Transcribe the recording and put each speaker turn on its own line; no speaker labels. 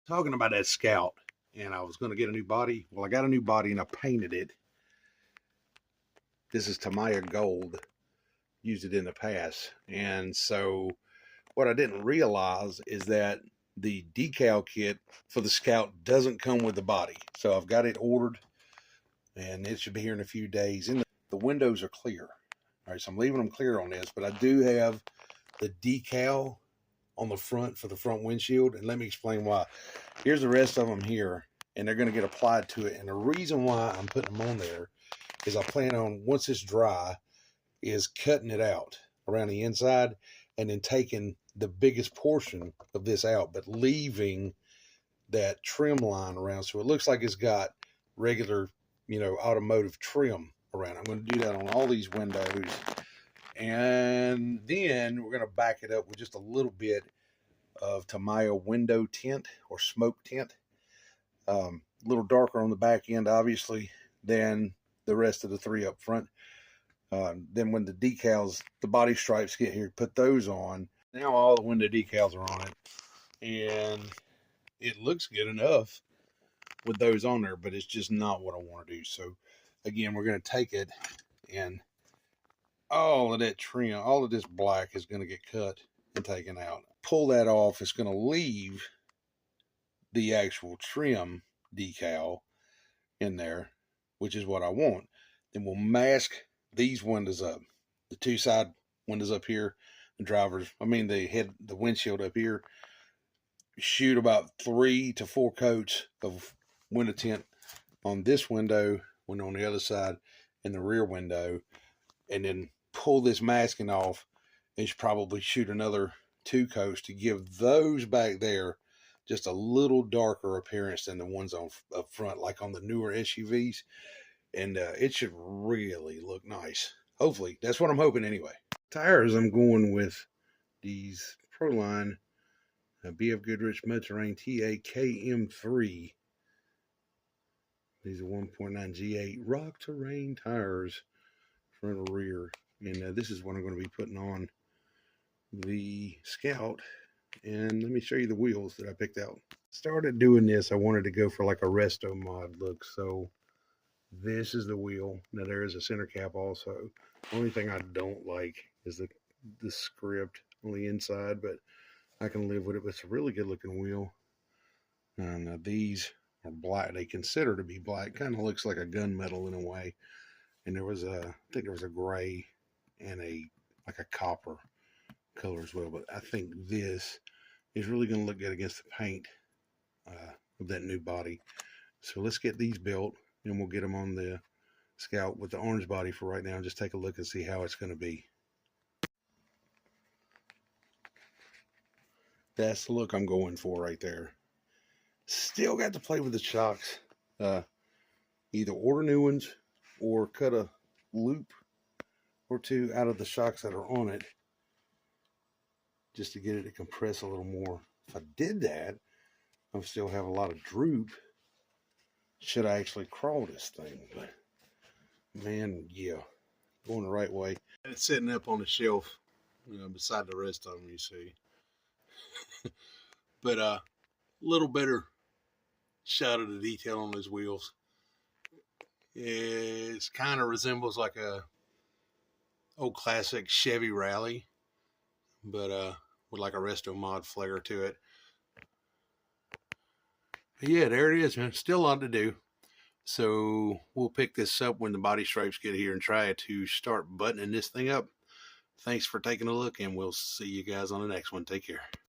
talking about that Scout, and I was going to get a new body. Well, I got a new body and I painted it. This is Tamiya Gold. Used it in the past. And so what I didn't realize is that the decal kit for the Scout doesn't come with the body. So I've got it ordered and it should be here in a few days. And the windows are clear. All right, so I'm leaving them clear on this, but I do have the decal on the front for the front windshield, and let me explain why. Here's the rest of them here, and they're going to get applied to it. And the reason why I'm putting them on there is I plan on, once it's dry, is cutting it out around the inside and then taking the biggest portion of this out, but leaving that trim line around so it looks like it's got regular, automotive trim around. I'm going to do that on all these windows. And then we're going to back it up with just a little bit of Tamiya window tint or smoke tint. A little darker on the back end, obviously, than the rest of the three up front. Then when the decals, the body stripes get here, put those on. Now all the window decals are on it. And it looks good enough with those on there, but it's just not what I want to do. So again, we're going to take it, and all of that trim, all of this black is going to get cut and taken out. Pull that off. It's going to leave the actual trim decal in there, which is what I want. Then we'll mask these windows up, the two side windows up here, the windshield up here. Shoot about 3 to 4 coats of window tint on this window, one on the other side, and the rear window, and then pull this masking off and probably shoot another 2 coats to give those back there just a little darker appearance than the ones on up front, like on the newer SUVs. And it should really look nice. Hopefully, that's what I'm hoping anyway. Tires, I'm going with these Proline BF Goodrich Mid-Terrain TA KM3. These are 1.9 G8 rock terrain tires, front and rear. And this is what I'm going to be putting on the Scout. And let me show you the wheels that I picked out. Started doing this, I wanted to go for like a resto mod look. So this is the wheel. Now there is a center cap also. The only thing I don't like is the script on the inside, but I can live with it. But it's a really good looking wheel. Now these are black. They consider to be black. Kind of looks like a gunmetal in a way. And there was I think there was a gray and like a copper color as well. But I think this is really going to look good against the paint of that new body. So let's get these built, and we'll get them on the Scout with the orange body for right now. Just take a look and see how it's going to be. That's the look I'm going for right there. Still got to play with the shocks. Either order new ones or cut a loop or two out of the shocks that are on it just to get it to compress a little more. If I did that, I would still have a lot of droop should I actually crawl this thing. But man, yeah, going the right way. It's sitting up on the shelf, beside the rest of them, you see. But a little better shot of the detail on those wheels. It kind of resembles like a old classic Chevy Rally, but with like a resto mod flair to it. But yeah, there it is, man. Still a lot to do. So we'll pick this up when the body stripes get here and try to start buttoning this thing up. Thanks for taking a look, and we'll see you guys on the next one. Take care.